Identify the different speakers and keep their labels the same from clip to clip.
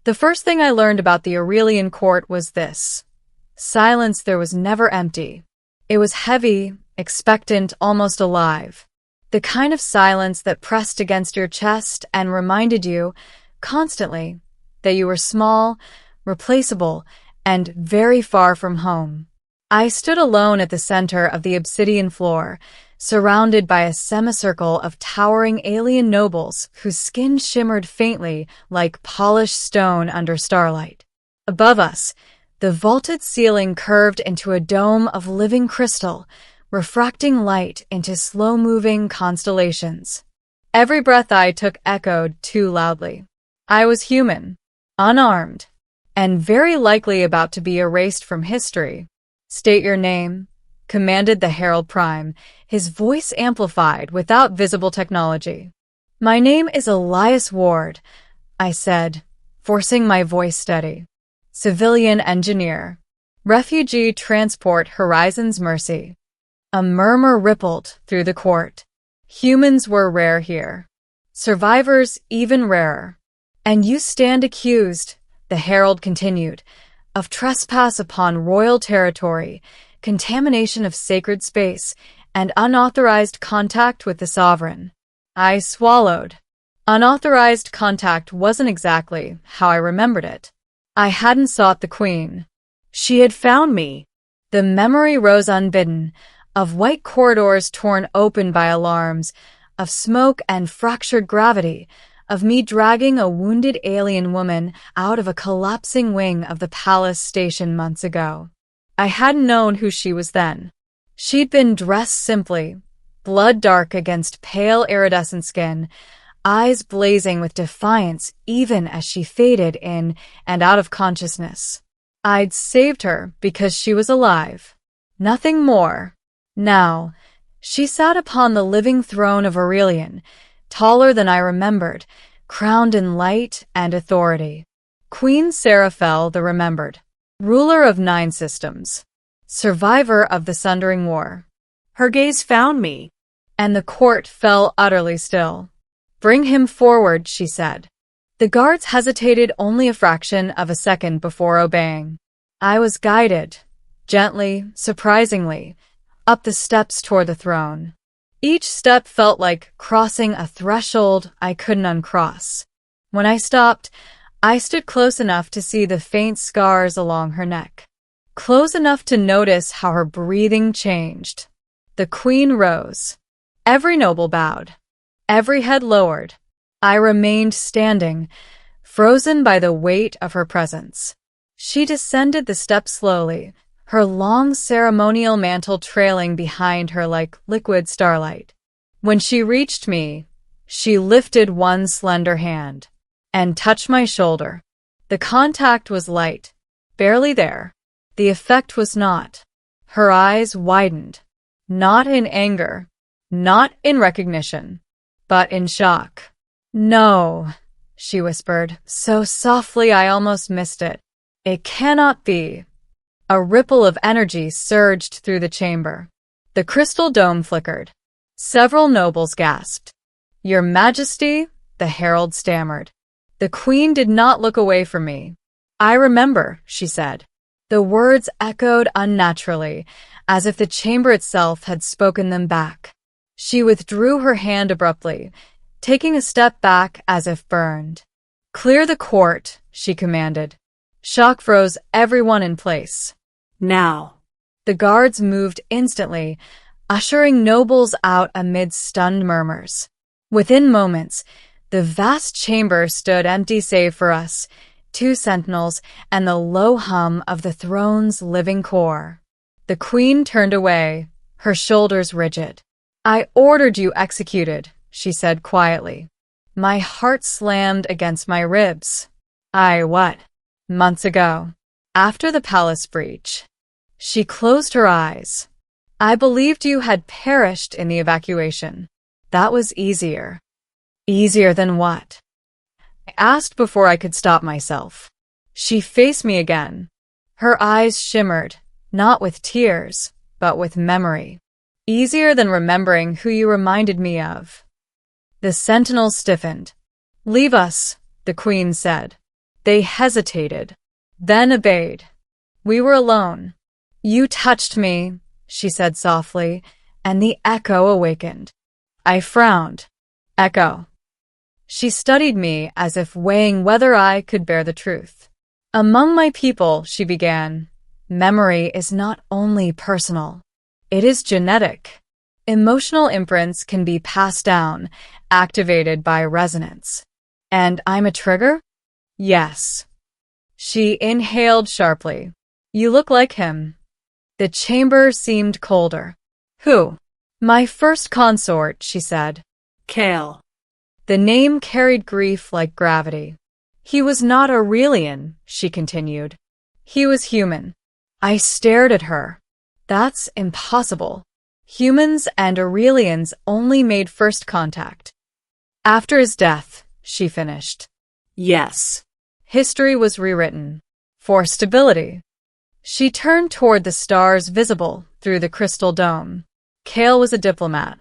Speaker 1: The first thing I learned about the Aurelian court was this. Silence there was never empty. It was heavy, expectant, almost alive. The kind of silence that pressed against your chest and reminded you, constantly, that you were small, replaceable, and very far from home. I stood alone at the center of the obsidian floor, surrounded by a semicircle of towering alien nobles whose skin shimmered faintly like polished stone under starlight. Above us, the vaulted ceiling curved into a dome of living crystal, refracting light into slow-moving constellations. Every breath I took echoed too loudly. I was human, unarmed, and very likely about to be erased from history. "State your name," commanded the Herald Prime, his voice amplified without visible technology. "My name is Elias Ward," I said, forcing my voice steady. "Civilian engineer. Refugee transport Horizon's Mercy." A murmur rippled through the court. Humans were rare here. Survivors even rarer. "And you stand accused," the Herald continued, "of trespass upon royal territory, contamination of sacred space, and unauthorized contact with the sovereign." I swallowed. Unauthorized contact wasn't exactly how I remembered it. I hadn't sought the Queen. She had found me. The memory rose unbidden, of white corridors torn open by alarms, of smoke and fractured gravity, of me dragging a wounded alien woman out of a collapsing wing of the palace station months ago. I hadn't known who she was then. She'd been dressed simply, blood dark against pale iridescent skin, eyes blazing with defiance even as she faded in and out of consciousness. I'd saved her because she was alive. Nothing more. Now, she sat upon the living throne of Aurelian, taller than I remembered, crowned in light and authority. Queen Seraphel the Remembered, ruler of 9 systems, survivor of the Sundering War. Her gaze found me, and the court fell utterly still. "Bring him forward," she said. The guards hesitated only a fraction of a second before obeying. I was guided, gently, surprisingly, up the steps toward the throne. Each step felt like crossing a threshold I couldn't uncross. When I stopped, I stood close enough to see the faint scars along her neck. Close enough to notice how her breathing changed. The Queen rose. Every noble bowed. Every head lowered. I remained standing, frozen by the weight of her presence. She descended the steps slowly, her long ceremonial mantle trailing behind her like liquid starlight. When she reached me, she lifted one slender hand and touched my shoulder. The contact was light, barely there. The effect was not. Her eyes widened, not in anger, not in recognition, but in shock. "No," she whispered, so softly I almost missed it. "It cannot be." A ripple of energy surged through the chamber. The crystal dome flickered. Several nobles gasped. "Your Majesty," the herald stammered. The Queen did not look away from me. "I remember," she said. The words echoed unnaturally, as if the chamber itself had spoken them back. She withdrew her hand abruptly, taking a step back as if burned. "Clear the court," she commanded. Shock froze everyone in place. "Now." The guards moved instantly, ushering nobles out amid stunned murmurs. Within moments, the vast chamber stood empty save for us, 2 sentinels, and the low hum of the throne's living core. The Queen turned away, her shoulders rigid. "I ordered you executed," she said quietly. My heart slammed against my ribs. What? Months ago. After the palace breach. She closed her eyes. "I believed you had perished in the evacuation. That was easier." "Easier than what?" I asked before I could stop myself. She faced me again. Her eyes shimmered, not with tears, but with memory. "Easier than remembering who you reminded me of." The sentinel stiffened. "Leave us," the Queen said. They hesitated, then obeyed. We were alone. You touched me, she said softly, and the echo awakened. I frowned. Echo. She studied me as if weighing whether I could bear the truth. Among my people, she began, memory is not only personal. It is genetic. Emotional imprints can be passed down, activated by resonance. And I'm a trigger? Yes. She inhaled sharply. You look like him. The chamber seemed colder. Who? My first consort, she said.
Speaker 2: Kale.
Speaker 1: The name carried grief like gravity. He was not Aurelian, she continued. He was human. I stared at her. That's impossible. Humans and Aurelians only made first contact. After his death, she finished.
Speaker 2: Yes.
Speaker 1: History was rewritten. For stability. She turned toward the stars visible through the crystal dome. Kale was a diplomat.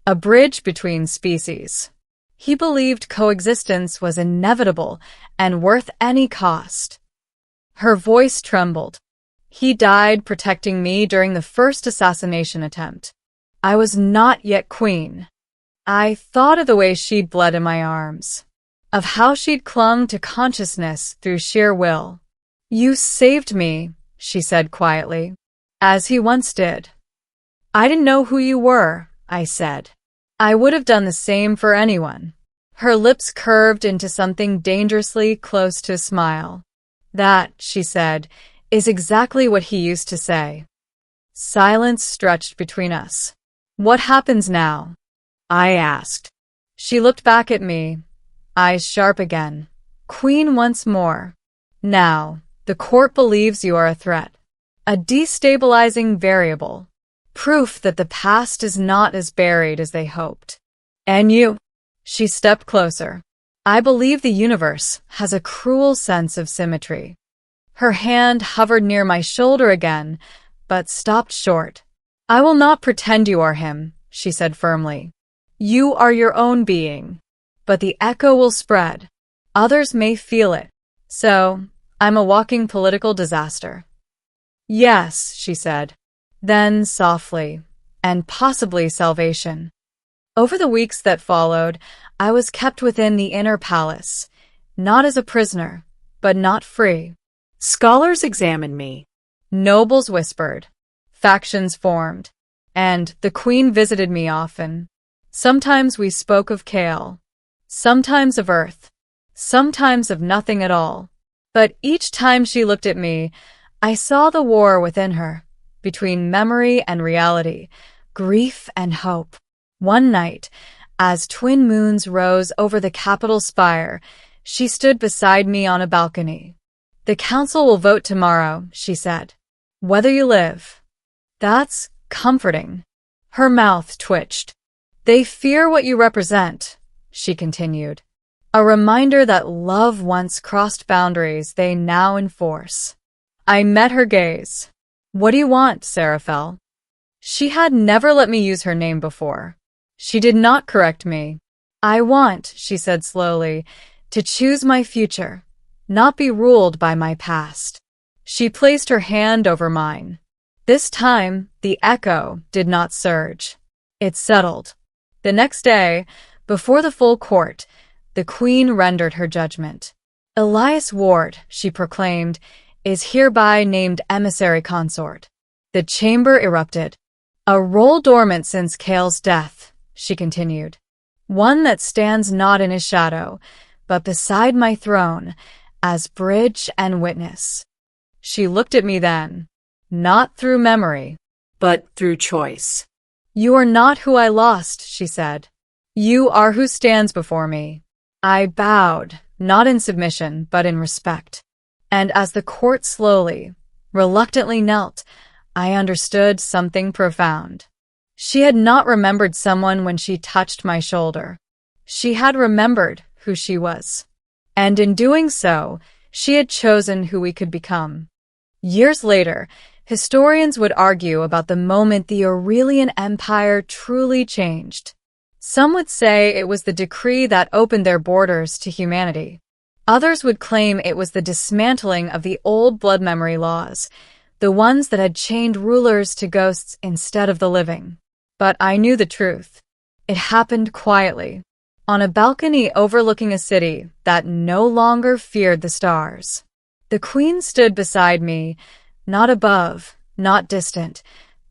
Speaker 1: A bridge between species. He believed coexistence was inevitable and worth any cost. Her voice trembled. He died protecting me during the first assassination attempt. I was not yet queen. I thought of the way she'd bled in my arms, of how she'd clung to consciousness through sheer will. You saved me, she said quietly, as he once did. I didn't know who you were, I said. I would have done the same for anyone. Her lips curved into something dangerously close to a smile. That, she said, is exactly what he used to say. Silence stretched between us. What happens now? I asked. She looked back at me, eyes sharp again. Queen once more. Now, the court believes you are a threat. A destabilizing variable. Proof that the past is not as buried as they hoped. And you? She stepped closer. I believe the universe has a cruel sense of symmetry. Her hand hovered near my shoulder again, but stopped short. I will not pretend you are him, she said firmly. You are your own being. But the echo will spread. Others may feel it. So, I'm a walking political disaster. Yes, she said. Then softly, and possibly salvation. Over the weeks that followed, I was kept within the inner palace, not as a prisoner, but not free.
Speaker 2: Scholars examined me.
Speaker 1: Nobles whispered. Factions formed. And the queen visited me often. Sometimes we spoke of Kale. Sometimes of Earth. Sometimes of nothing at all. But each time she looked at me, I saw the war within her, between memory and reality, grief and hope. One night, as twin moons rose over the Capitol spire, she stood beside me on a balcony. The council will vote tomorrow, she said. Whether you live. That's comforting. Her mouth twitched. They fear what you represent, she continued. A reminder that love once crossed boundaries they now enforce. I met her gaze. What do you want, Seraphel? She had never let me use her name before. She did not correct me. I want, she said slowly, to choose my future, not be ruled by my past. She placed her hand over mine. This time, the echo did not surge. It settled. The next day, before the full court, the queen rendered her judgment. Elias Ward, she proclaimed, is hereby named emissary consort. The chamber erupted. A role dormant since Kale's death, she continued. One that stands not in his shadow, but beside my throne, as bridge and witness. She looked at me then, not through memory,
Speaker 2: but through choice.
Speaker 1: You are not who I lost, she said. You are who stands before me. I bowed, not in submission, but in respect. And as the court slowly, reluctantly knelt, I understood something profound. She had not remembered someone when she touched my shoulder. She had remembered who she was. And in doing so, she had chosen who we could become. Years later, historians would argue about the moment the Aurelian Empire truly changed. Some would say it was the decree that opened their borders to humanity. Others would claim it was the dismantling of the old blood memory laws, the ones that had chained rulers to ghosts instead of the living. But I knew the truth. It happened quietly, on a balcony overlooking a city that no longer feared the stars. The Queen stood beside me, not above, not distant,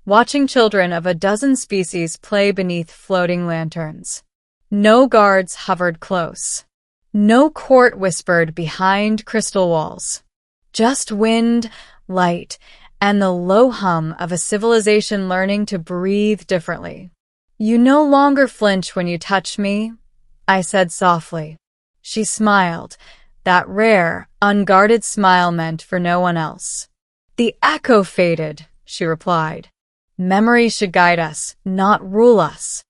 Speaker 1: watching children of a dozen species play beneath floating lanterns. No guards hovered close. No court whispered behind crystal walls. Just wind, light, and the low hum of a civilization learning to breathe differently. "You no longer flinch when you touch me," I said softly. She smiled, that rare, unguarded smile meant for no one else. "The echo faded," she replied. "Memory should guide us, not rule us."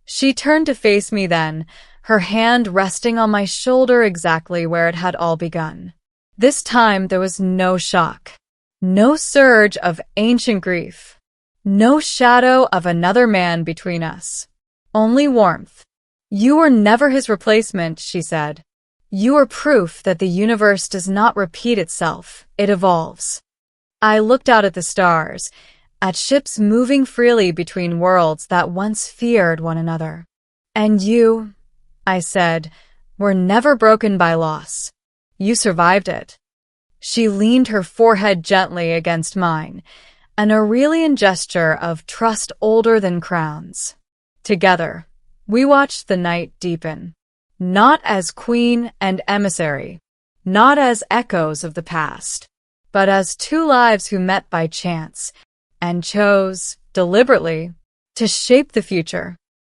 Speaker 1: She turned to face me then, her hand resting on my shoulder exactly where it had all begun. This time there was no shock, no surge of ancient grief, no shadow of another man between us. Only warmth. "You were never his replacement," she said. "You are proof that the universe does not repeat itself, it evolves." I looked out at the stars, at ships moving freely between worlds that once feared one another. "And you," I said, "were never broken by loss. You survived it." She leaned her forehead gently against mine, an Aurelian gesture of trust older than crowns. Together, we watched the night deepen, not as queen and emissary, not as echoes of the past, but as two lives who met by chance and chose, deliberately, to shape the future.